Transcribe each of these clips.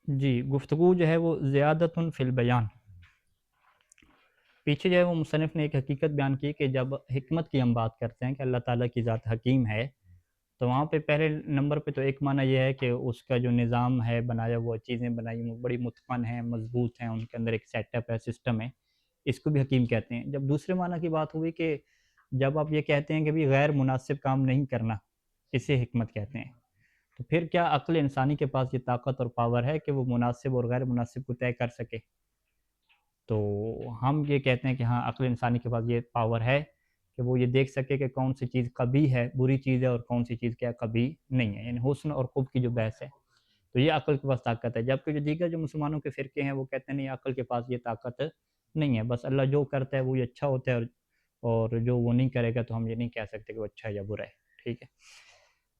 جی گفتگو جو ہے وہ زیادۃ فی البیان، پیچھے جو ہے وہ مصنف نے ایک حقیقت بیان کی کہ جب حکمت کی ہم بات کرتے ہیں کہ اللہ تعالیٰ کی ذات حکیم ہے، تو وہاں پہ پہلے نمبر پہ تو ایک معنی یہ ہے کہ اس کا جو نظام ہے بنایا ہوا، چیزیں بنائی ہوئی بڑی متقن ہیں، مضبوط ہیں، ان کے اندر ایک سیٹ اپ ہے، سسٹم ہے، اس کو بھی حکیم کہتے ہیں۔ جب دوسرے معنی کی بات ہوئی کہ جب آپ یہ کہتے ہیں کہ بھی غیر مناسب کام نہیں کرنا، اسے حکمت کہتے ہیں، تو پھر کیا عقل انسانی کے پاس یہ طاقت اور پاور ہے کہ وہ مناسب اور غیر مناسب کو طے کر سکے؟ تو ہم یہ کہتے ہیں کہ ہاں عقل انسانی کے پاس یہ پاور ہے کہ وہ یہ دیکھ سکے کہ کون سی چیز قبیح ہے، بری چیز ہے، اور کون سی چیز کیا قبیح نہیں ہے، یعنی حسن اور قبح کی جو بحث ہے، تو یہ عقل کے پاس طاقت ہے۔ جبکہ جو دیگر جو مسلمانوں کے فرقے ہیں وہ کہتے ہیں نہیں، عقل کے پاس یہ طاقت نہیں ہے، بس اللہ جو کرتا ہے وہ یہ اچھا ہوتا ہے، اور جو وہ نہیں کرے گا تو ہم یہ نہیں کہہ سکتے کہ وہ اچھا ہے یا برا ہے، ٹھیک ہے۔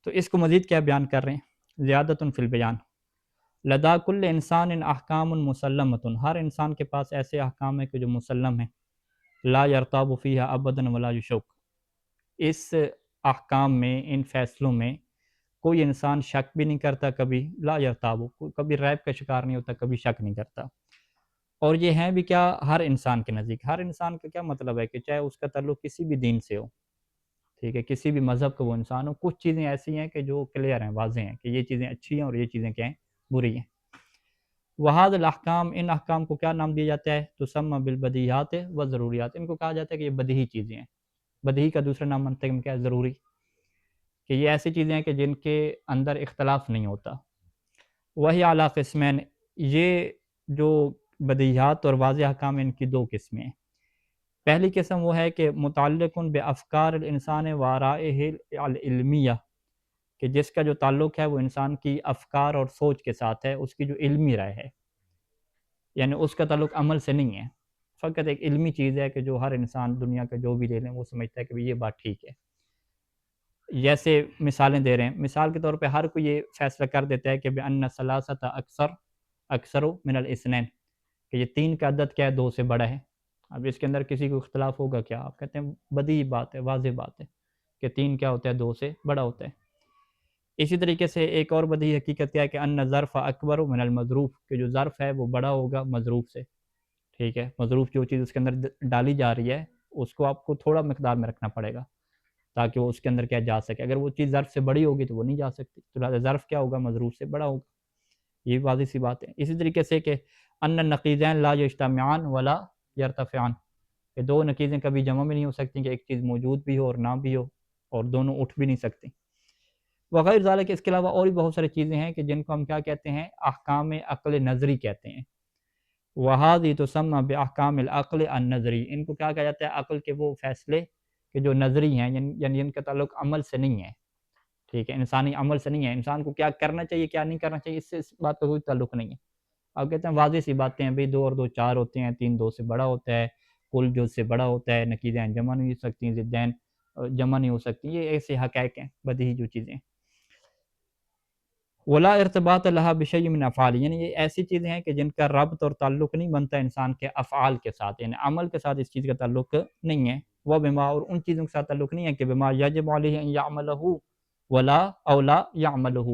تو اس کو مزید کیا بیان کر رہے ہیں؟ زیادۃ فی البیان، لدا کل انسان احکام مسلمۃ، ہر انسان کے پاس ایسے احکام ہیں کہ جو مسلم ہیں، لا یرتاب فیہا ابدا ولا یشک، اس احکام میں، ان فیصلوں میں کوئی انسان شک بھی نہیں کرتا، کبھی لا یرتاب، کبھی ریب کا شکار نہیں ہوتا، کبھی شک نہیں کرتا۔ اور یہ ہیں بھی کیا؟ ہر انسان کے نزدیک۔ ہر انسان کا کیا مطلب ہے کہ چاہے اس کا تعلق کسی بھی دین سے ہو، ٹھیک ہے، کسی بھی مذہب کا وہ انسان ہو، کچھ چیزیں ایسی ہیں کہ جو کلیئر ہیں، واضح ہیں کہ یہ چیزیں اچھی ہیں اور یہ چیزیں کیا ہیں، بری ہیں۔ وہاد الاحکام، ان احکام کو کیا نام دیا جاتا ہے؟ تسمى بالبدیہات و ضروریات، ان کو کہا جاتا ہے کہ یہ بدیہی چیزیں ہیں۔ بدیہی کا دوسرا نام منطق میں کیا ہے؟ ضروری، کہ یہ ایسی چیزیں ہیں کہ جن کے اندر اختلاف نہیں ہوتا۔ وہی اعلیٰ قسمین، یہ جو بدیہات اور واضح احکام ہیں، ان کی دو قسمیں ہیں۔ پہلی قسم وہ ہے کہ متعلق بافکار الانسان و آرائہ العلمیہ، کہ جس کا جو تعلق ہے وہ انسان کی افکار اور سوچ کے ساتھ ہے، اس کی جو علمی رائے ہے، یعنی اس کا تعلق عمل سے نہیں ہے، فقط ایک علمی چیز ہے کہ جو ہر انسان دنیا کا جو بھی لے لیں وہ سمجھتا ہے کہ یہ بات ٹھیک ہے۔ جیسے مثالیں دے رہے ہیں، مثال کے طور پہ ہر کوئی یہ فیصلہ کر دیتا ہے کہ بأن ثلاثۃ اکثر من الاثنین، کہ یہ تین کا عدد کیا ہے؟ دو سے بڑا ہے۔ اب اس کے اندر کسی کو اختلاف ہوگا کیا؟ آپ کہتے ہیں بدیہی بات ہے، واضح بات ہے کہ تین کیا ہوتا ہے؟ دو سے بڑا ہوتا ہے۔ اسی طریقے سے ایک اور بدیہی حقیقت کیا ہے کہ ان ظرف اکبر من المظروف، کہ جو ظرف ہے وہ بڑا ہوگا مظروف سے، ٹھیک ہے۔ مظروف جو چیز اس کے اندر ڈالی جا رہی ہے اس کو آپ کو تھوڑا مقدار میں رکھنا پڑے گا تاکہ وہ اس کے اندر کیا جا سکے، اگر وہ چیز ظرف سے بڑی ہوگی تو وہ نہیں جا سکتی، تو لہٰذا ظرف کیا ہوگا؟ مظروف سے بڑا ہوگا، یہ واضح سی بات ہے۔ اسی طریقے سے کہ ان النقیضین لا یجتمعان ولا یرتفعان، کہ دو نقیضیں کبھی جمع بھی نہیں ہو سکتی، کہ ایک چیز موجود بھی ہو اور نہ بھی ہو، اور دونوں اٹھ بھی نہیں سکتی، وغیر ذالک۔ اس کے علاوہ اور بھی بہت ساری چیزیں ہیں کہ جن کو ہم کیا کہتے ہیں؟ احکام عقل نظری کہتے ہیں۔ وَهَذِهِ تُسَمَّى بِأَحْكَامِ الْعَقْلِ النَّظْرِي، ان کو کیا کہا جاتا ہے؟ عقل کے وہ فیصلے کہ جو نظری ہیں، یعنی ان کا تعلق عمل سے نہیں ہے، ٹھیک ہے، انسانی عمل سے نہیں ہے، انسان کو کیا کرنا چاہیے کیا نہیں کرنا چاہیے، اس سے اس بات کا کوئی تعلق نہیں ہے۔ اب کہتے ہیں واضح سی باتیں ہیں، بھئی دو اور دو چار ہوتے ہیں، تین دو سے بڑا ہوتا ہے، کل جو سے بڑا ہوتا ہے، نقیضین جمع نہیں ہو سکتی، ضدین جمع نہیں ہو سکتی، یہ ایسے حقائق ہیں، بدیہی جو چیزیں ہیں۔ ولا ارتباط لها بشیء من افعال، یعنی یہ ایسی چیزیں ہیں کہ جن کا ربط اور تعلق نہیں بنتا انسان کے افعال کے ساتھ، یعنی عمل کے ساتھ اس چیز کا تعلق نہیں ہے۔ وہ بما، اور ان چیزوں کے ساتھ تعلق نہیں ہے کہ بما یجب علیہ ان یعملہ ولا اولا یعملہ،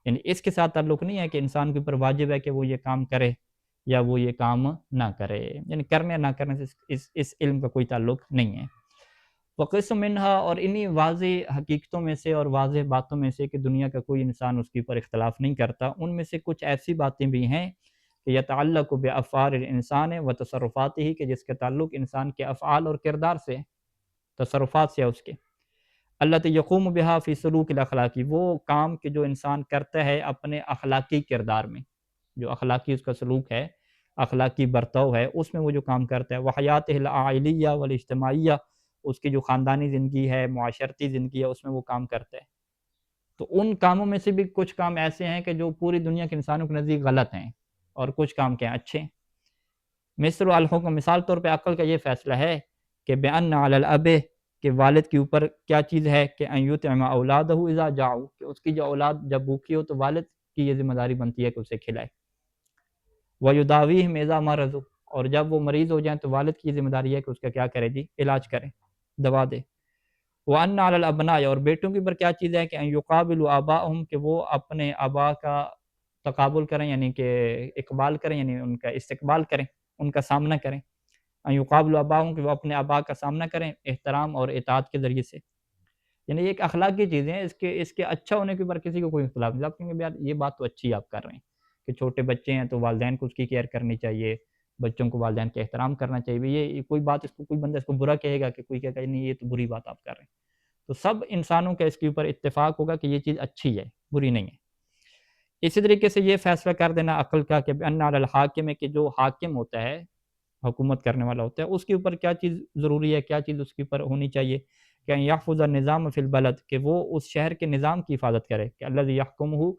یعنی اس کے ساتھ تعلق نہیں ہے کہ انسان کے اوپر واجب ہے کہ وہ یہ کام کرے یا وہ یہ کام نہ کرے، یعنی کرنے نہ کرنے سے اس علم کا کوئی تعلق نہیں ہے۔ وقسم منہا، اور انہی واضح حقیقتوں میں سے اور واضح باتوں میں سے کہ دنیا کا کوئی انسان اس کے اوپر اختلاف نہیں کرتا، ان میں سے کچھ ایسی باتیں بھی ہیں کہ یتعلق بافعال الانسان و تصرفاتہ، کہ جس کا تعلق انسان کے افعال اور کردار سے، تصرفات سے ہے اس کے، التی یقوم بہا فی سلوک الاخلاقی، وہ کام کہ جو انسان کرتا ہے اپنے اخلاقی کردار میں، جو اخلاقی اس کا سلوک ہے، اخلاقی برتاؤ ہے، اس میں وہ جو کام کرتا ہے، وحیاتہ العائلیہ والاجتماعیہ، اس کی جو خاندانی زندگی ہے، معاشرتی زندگی ہے، اس میں وہ کام کرتا ہے۔ تو ان کاموں میں سے بھی کچھ کام ایسے ہیں کہ جو پوری دنیا کے انسانوں کے نزدیک غلط ہیں، اور کچھ کام کیا اچھے ہیں۔ مثل الحکم، مثال طور پہ عقل کا یہ فیصلہ ہے کہ بأن علی الاب، کہ والد کے اوپر کیا چیز ہے کہ ان یطعم اولادہ اذا جاعوا، کہ اس کی جو اولاد جب بھوکی ہو تو والد کی یہ ذمہ داری بنتی ہے کہ اسے کھلائے، ویداویہم اذا مرضوا، اور جب وہ مریض ہو جائیں تو والد کی ذمہ داری ہے کہ اس کا کیا کرے جی؟ علاج کرے، دوا دے۔ وَأَنَّ عَلَى الْأَبْنَاءِ، اور بیٹوں کے اوپر کیا چیز ہے کہ ان یقابلوا آباءہم، کہ وہ اپنے آبا کا تقابل کریں یعنی کہ اقبال کریں، یعنی ان کا استقبال کریں، ان کا سامنا کریں، یقابل آباؤں کہ وہ اپنے آبا کا سامنا کریں احترام اور اطاعت کے ذریعے سے، یعنی یہ ایک اخلاقی چیزیں ہیں، اس کے اچھا ہونے کے اوپر کسی کو کوئی اختلاف نہیں۔ آپ کہیں گے یار یہ بات تو اچھی آپ کر رہے ہیں کہ چھوٹے بچے ہیں تو والدین کو اس کی کیئر کرنی چاہیے، بچوں کو والدین کا احترام کرنا چاہیے، یہ کوئی بات اس کو کوئی بندہ اس کو برا کہے گا کہ کوئی کہے گا نہیں یہ تو بری بات آپ کر رہے ہیں، تو سب انسانوں کا اس کے اوپر اتفاق ہوگا کہ یہ چیز اچھی ہے، بری نہیں ہے۔ اسی طریقے سے یہ فیصلہ کر دینا عقل کا کہ ان علی الحاکم کہ جو حاکم ہوتا ہے، حکومت کرنے والا ہوتا ہے، اس کے اوپر کیا چیز ضروری ہے، کیا چیز اس کے اوپر ہونی چاہیے، کہ یحفظ النظام فی البلد کہ وہ اس شہر کے نظام کی حفاظت کرے، کہ الذی یحکمہ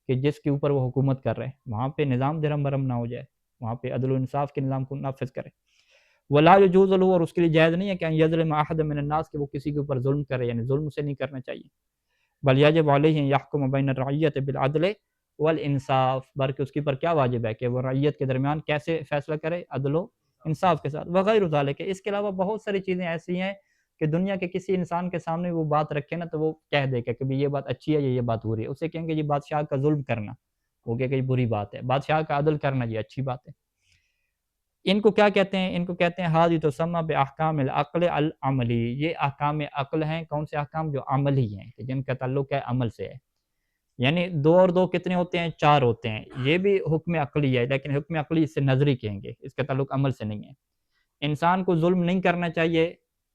کہ جس کے اوپر وہ حکومت کر رہے ہیں وہاں پہ نظام درہم برہم نہ ہو جائے، وہاں پہ عدل و انصاف کے نظام کو نافذ کرے۔ ولا یجوز له اور اس کے لیے جائز نہیں ہے کہ یظلم احد من الناس کہ وہ کسی کے اوپر ظلم کرے، یعنی ظلم سے نہیں کرنا چاہیے۔ بل یجب علیہ ان یحکم بین الرعیت بالعدل والانصاف بلکہ اس کے اوپر کیا واجب ہے کہ وہ رعیت کے درمیان کیسے فیصلہ کرے، عدل و انصاف کے ساتھ۔ وغیر ذالک اس کے علاوہ بہت ساری چیزیں ایسی ہیں کہ دنیا کے کسی انسان کے سامنے وہ بات رکھے نا تو وہ کہہ دے کہ کبھی یہ بات اچھی ہے یا یہ بات بری ہے، اسے کہیں گے یہ بادشاہ کا ظلم کرنا، وہ کہے کہ یہ بری بات ہے، بادشاہ کا عدل کرنا یہ اچھی بات ہے۔ ان کو کیا کہتے ہیں؟ ان کو کہتے ہیں حاضی تسمى باحکام العقل العملی، یہ احکام عقل ہیں، کون سے احکام؟ جو عملی ہیں، کہ جن کا تعلق ہے عمل سے ہے، یعنی 2 اور 2 کتنے ہوتے ہیں؟ 4 ہوتے ہیں، یہ بھی حکم عقلی ہے لیکن حکم عقلی اس سے نظری کہیں گے، اس کا تعلق عمل سے نہیں ہے۔ انسان کو ظلم نہیں کرنا چاہیے،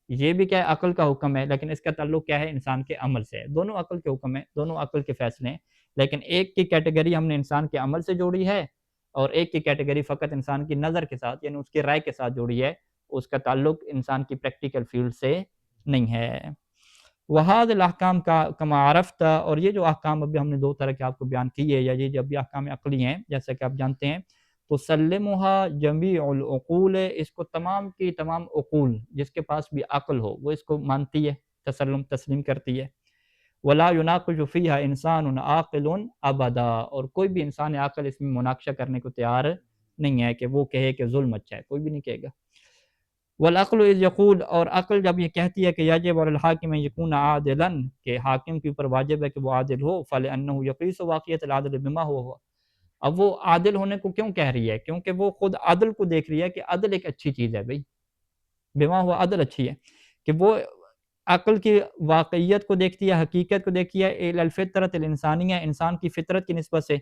یہ بھی کیا ہے؟ عقل کا حکم ہے، لیکن اس کا تعلق کیا ہے؟ انسان کے عمل سے ہے۔ دونوں عقل کے حکم ہیں، دونوں عقل کے فیصلے ہیں، لیکن ایک کی کیٹیگری ہم نے انسان کے عمل سے جوڑی ہے اور ایک کی کیٹیگری فقط انسان کی نظر کے ساتھ یعنی اس کی رائے کے ساتھ جوڑی ہے، اس کا تعلق انسان کی پریکٹیکل فیلڈ سے نہیں ہے۔ وہاد الاحکام کا کما عرفت اور یہ جو احکام ابھی ہم نے 2 طرح کے آپ کو بیان کیے یا یہ جب بھی احکام عقلی ہیں جیسا کہ آپ جانتے ہیں، تو سلمها جمیع العقول اس کو تمام کی تمام عقول جس کے پاس بھی عقل ہو وہ اس کو مانتی ہے، تسلیم کرتی ہے۔ ولا يناقش فيها انسان عاقل ابدا اور کوئی بھی انسان عاقل اس میں مناقشہ کرنے کو تیار نہیں ہے کہ وہ کہے کہ ظلم اچھا ہے، کوئی بھی نہیں کہے گا۔ والعقل اذ یقول اور عقل جب یہ کہتی ہے کہ یجب علی الحاکم ان یکون عادلا کہ حاکم کے اوپر واجب ہے کہ وہ عادل ہو، فلانه یقیس واقعیت العدل بما هو، اب وہ عادل ہونے کو کیوں کہہ رہی ہے؟ کیونکہ وہ خود عدل کو دیکھ رہی ہے کہ عدل ایک اچھی چیز ہے بھائی، بما ہوا عدل اچھی ہے، کہ وہ عقل کی واقعیت کو دیکھتی ہے، حقیقت کو دیکھتی ہے، الفطرت الانسانیہ انسان کی فطرت کی نسبت سے،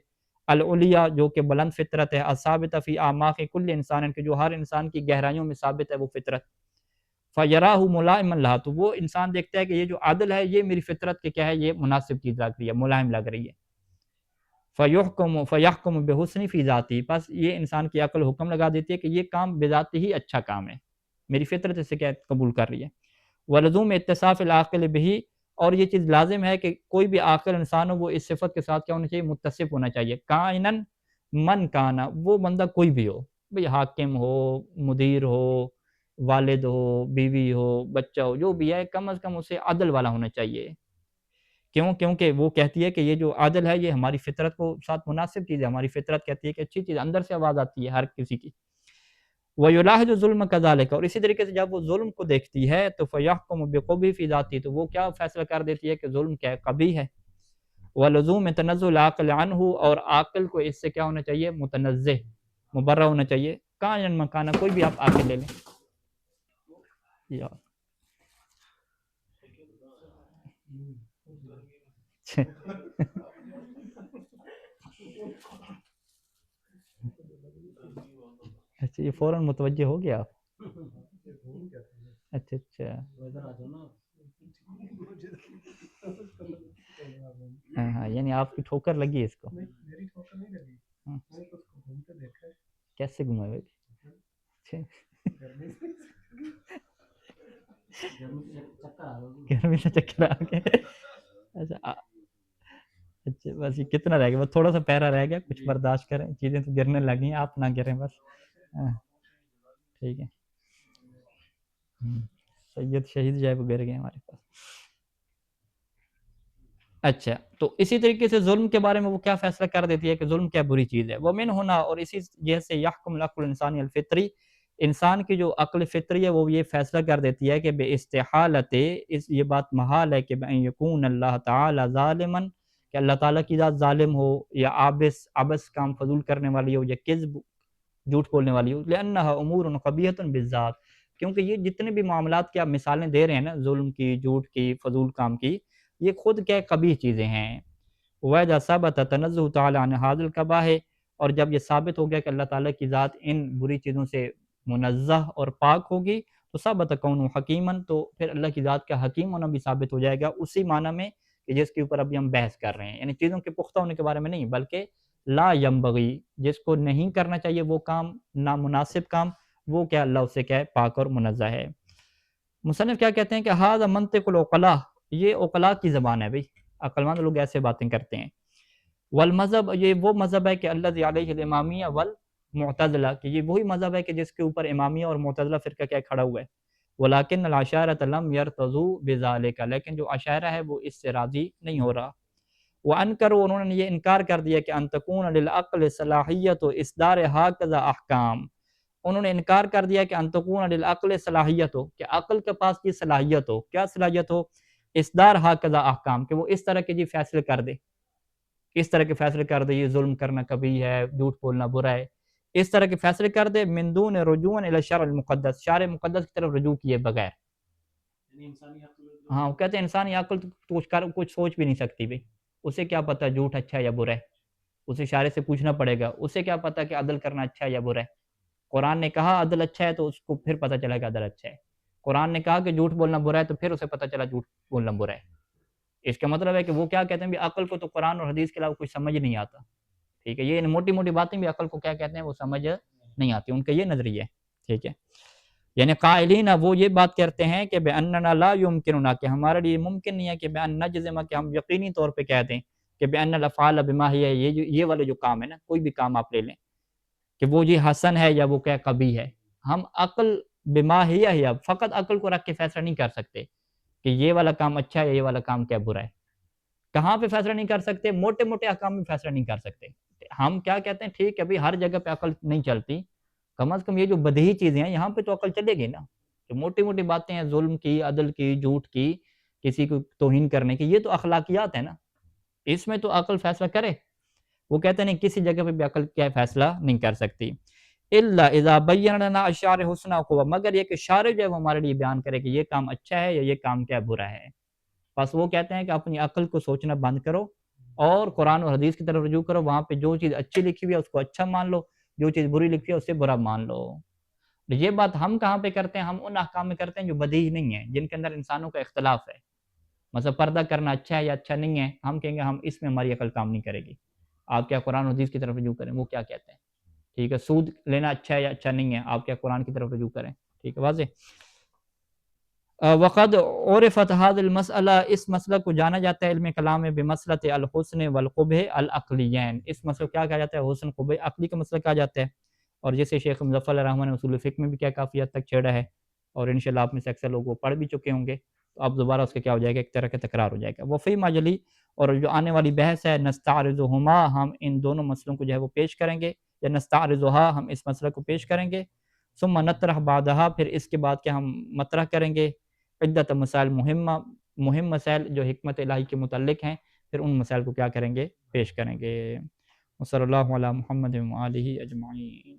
العلیہ جو کہ بلند فطرت ہے، الثابتہ فی اعماق کل انسان کہ جو ہر انسان کی گہرائیوں میں ثابت ہے وہ فطرت، فیراہ ملائما لہا تو وہ انسان دیکھتا ہے کہ یہ جو عدل ہے یہ میری فطرت کے کیا ہے، یہ مناسب چیز لگ رہی ہے، ملائم لگ رہی ہے۔ فیحکم بحسن فی ذاتی بس یہ انسان کی عقل حکم لگا دیتی ہے کہ یہ کام بذاتی ہی اچھا کام ہے، میری فطرت اسے کیا قبول کر رہی ہے۔ ولزوم اتصاف العاقل بہی اور یہ چیز لازم ہے کہ کوئی بھی عاقل انسان ہو وہ اس صفت کے ساتھ کیا ہونا چاہیے؟ متصف ہونا چاہیے، کائنن من کانا وہ بندہ کوئی بھی ہو، بھئی حاکم ہو، مدیر ہو، والد ہو، بیوی ہو، بچہ ہو، جو بھی ہے کم از کم اسے عدل والا ہونا چاہیے۔ کیوں؟ کیونکہ وہ کہتی ہے کہ یہ جو عادل ہے یہ ہماری فطرت کو ساتھ مناسب چیز ہے، ہماری فطرت کہتی ہے کہ اچھی چیز اندر سے آواز آتی ہے ہر کسی کی۔ وَيُلَاحِظُ الظُّلْمَ كَذَلِكَ اور اسی طریقے سے جب وہ ظلم کو دیکھتی ہے تو فَيَحْكُمُ بِقُبْحِ فِي ذَاتِهِ تو وہ کیا فیصلہ کر دیتی ہے کہ ظلم کیا ہے؟ قبیح ہے۔ وَلُزُومِ تَنَزُّهِ الْعَقْلِ عَنْهُ اور عاقل کو اس سے کیا ہونا چاہیے؟ متنزہ، مبرہ ہونا چاہیے، کائن مکانہ کوئی بھی آپ عاقل لے لیں۔ یا اچھا یہ فوراً متوجہ ہو گیا آپ؟ اچھا اچھا ہاں ہاں یعنی آپ کی ٹھوکر لگی ہے اس کو؟ ہاں۔ کیسے گھما ہوئے؟ گرمی سے چکر آ گئے؟ اچھا اچھا بس یہ کتنا رہ گیا؟ بس تھوڑا سا پیرا رہ گیا، کچھ برداشت کریں، چیزیں تو گرنے لگی ہیں، آپ نہ گریں بس۔ ہاں ٹھیک ہے۔ سید شہید جائے وہ گر گئے ہمارے پاس۔ اچھا تو اسی طریقے سے ظلم کے بارے میں وہ کیا فیصلہ کر دیتی ہے کہ ظلم کیا بری چیز ہے؟ ومن ہونا اور اسی جیسے یحکم العقل الانسانی الفطری انسان کی جو عقل فطری ہے وہ یہ فیصلہ کر دیتی ہے کہ بے استحالت اس یہ بات محال ہے کہ بأن یکون اللہ تعالی ظالما کہ اللہ تعالیٰ کی ذات ظالم ہو یا عبث کام فضول کرنے والی ہو یا کذب جھوٹ بولنے والی ہو، لأنها امور قبیحۃ بالذات، کیونکہ یہ جتنے بھی معاملات کی آپ مثالیں دے رہے ہیں نا، ظلم کی، جھوٹ کی، فضول کام کی، یہ خود کیا قبیح چیزیں ہیں۔ وَإِذَا ثَبَتَ تَنَزُّهُ تَعَالَىٰ عَنْ هَٰذَا الْقَبَائِحِ، اور جب یہ ثابت ہو گیا کہ اللہ تعالیٰ کی ذات ان بری چیزوں سے منزہ اور پاک ہوگی، تو ثبت کونہ حکیماً، تو پھر اللہ کی ذات کا حکیم ہونا بھی ثابت ہو جائے گا، اسی معنی میں کہ جس کے اوپر ابھی ہم بحث کر رہے ہیں، یعنی چیزوں کے پختہ ہونے کے بارے میں نہیں، بلکہ لا ینبغی، جس کو نہیں کرنا چاہیے وہ کام، نامناسب کام، وہ کیا اللہ اسے کیا ہے، پاک اور منزہ ہے۔ مصنف کیا کہتے ہیں کہ ھذا منطق العقلاء، یہ عقلاء کی زبان ہے بھئی، عقل مند لوگ ایسے باتیں کرتے ہیں۔ والمذہب، یہ وہ مذہب ہے کہ الذی علیہ الامامیہ والمعتزلہ، کہ یہ وہی مذہب ہے کہ جس کے اوپر امامیہ اور معتزلہ فرقہ کیا کھڑا ہوا ہے۔ ولیکن العشائرۃ لم یرتضوا بذالک، لیکن جو عشائرہ ہے وہ اس سے راضی نہیں ہو رہا۔ وانکروا، انہوں نے یہ انکار کر دیا کہ ان تکون للعقل صلاحیت اصدار ھکذا احکام، انہوں نے انکار کر دیا کہ ان تکون للعقل صلاحیت ہو، کہ عقل کے پاس یہ صلاحیت ہو، کیا صلاحیت ہو، اصدار ھکذا احکام، کہ وہ اس طرح کے جی فیصلے کر دے، اس طرح کے فیصلے کر دے، یہ ظلم کرنا کبھی ہے، جھوٹ بولنا برا ہے، اس طرح کے فیصلے کر دے، من دون رجوع الی الشرع المقدس، شرع مقدس کی طرف رجوع کیے بغیر۔ ہاں، وہ کہتے ہیں انسانی عقل تو کچھ سوچ بھی نہیں سکتی بھئی، اسے کیا پتہ جھوٹ اچھا ہے یا برا ہے، اسے شارع سے پوچھنا پڑے گا، اسے کیا پتہ کہ عدل کرنا اچھا ہے یا برا ہے۔ قرآن نے کہا عدل اچھا ہے تو اس کو پھر پتہ چلا کہ عدل اچھا ہے، قرآن نے کہا کہ جھوٹ بولنا برا ہے تو پھر اسے پتہ چلا جھوٹ بولنا برا ہے۔ اس کا مطلب ہے کہ وہ کیا کہتے ہیں بھی عقل کو تو قرآن اور حدیث کے علاوہ کچھ سمجھ نہیں آتا، ٹھیک ہے، یہ موٹی موٹی باتیں بھی عقل کو کیا کہتے ہیں وہ سمجھ نہیں آتی، ان کا یہ نظریہ ہے، ٹھیک ہے۔ یعنی قائلین، وہ یہ بات کرتے ہیں کہ بأننا لا یمکننا، کہ ہمارے لیے ممکن نہیں ہے کہ بأن نجزم، کہ ہم یقینی طور پہ کہہ دیں کہ بأن الافعال بما ہی، یہ والے جو کام ہے نا، کوئی بھی کام آپ لے لیں کہ وہ جی حسن ہے یا وہ کیا قبیح ہے، ہم عقل بما ہی فقط عقل کو رکھ کے فیصلہ نہیں کر سکتے کہ یہ والا کام اچھا ہے یا یہ والا کام کیا برا ہے۔ کہاں پہ فیصلہ نہیں کر سکتے؟ موٹے موٹے احکام میں فیصلہ نہیں کر سکتے۔ ہم کیا کہتے ہیں، ٹھیک ہے بھئی ہر جگہ پہ عقل نہیں چلتی، کم از کم یہ جو بدیہی چیزیں ہیں یہاں پہ تو عقل چلے گی نا، جو موٹی موٹی باتیں ہیں ظلم کی، عدل کی، جھوٹ کی، کسی کو توہین کرنے کی، یہ تو اخلاقیات ہیں نا، اس میں تو عقل فیصلہ کرے۔ وہ کہتے ہیں نہیں، کسی جگہ پہ بھی عقل کیا فیصلہ نہیں کر سکتی۔ الا اذا بین لنا الشارع حسنا وقبح، مگر یہ کہ شارع جو ہے وہ ہمارے لیے بیان کرے کہ یہ کام اچھا ہے یا یہ کام کیا برا ہے۔ بس وہ کہتے ہیں کہ اپنی عقل کو سوچنا بند کرو اور قرآن اور حدیث کی طرف رجوع کرو، وہاں پہ جو چیز اچھی لکھی ہوئی ہے اس کو اچھا مان لو، جو چیز بری لکھی ہے اسے برا مان لو۔ یہ بات ہم کہاں پہ کرتے ہیں؟ ہم ان احکام میں کرتے ہیں جو بدیہی نہیں ہیں، جن کے اندر انسانوں کا اختلاف ہے، مثلا پردہ کرنا اچھا ہے یا اچھا نہیں ہے، ہم کہیں گے ہم اس میں ہماری عقل کام نہیں کرے گی، آپ کیا قرآن و حدیث کی طرف رجوع کریں، وہ کیا کہتے ہیں، ٹھیک ہے۔ سود لینا اچھا ہے یا اچھا نہیں ہے، آپ کیا قرآن کی طرف رجوع کریں، ٹھیک ہے، واضح۔ وقد عرفت هذا المسئلہ، اس مسئلہ کو جانا جاتا ہے علم کلام میں بمسئلۃ الحسن والقبح العقلیین، اس مسئلہ کو کیا کہا جاتا ہے؟ حسن قبح عقلی کا مسئلہ کہا جاتا ہے، اور جسے شیخ مظفر الرحمن نے اصول فقہ میں بھی کیا کافی حد تک چھیڑا ہے، اور انشاءاللہ آپ میں سے اکثر لوگ وہ پڑھ بھی چکے ہوں گے، تو اب دوبارہ اس کا کیا ہو جائے گا، ایک طرح کا تکرار ہو جائے گا۔ وفی ماجلی، اور جو آنے والی بحث ہے، نستعرضہما، ہم ان دونوں مسئلوں کو جو ہے وہ پیش کریں گے، یا نستعرضھا، ہم اس مسئلہ کو پیش کریں گے، ثم نطرح بعدہا، پھر اس کے بعد کیا ہم مطرح کریں گے عدت مسائل مہم مسائل جو حکمت الہی کے متعلق ہیں، پھر ان مسائل کو کیا کریں گے، پیش کریں گے۔ وصلی اللہ علی محمد و آلہ اجمعین۔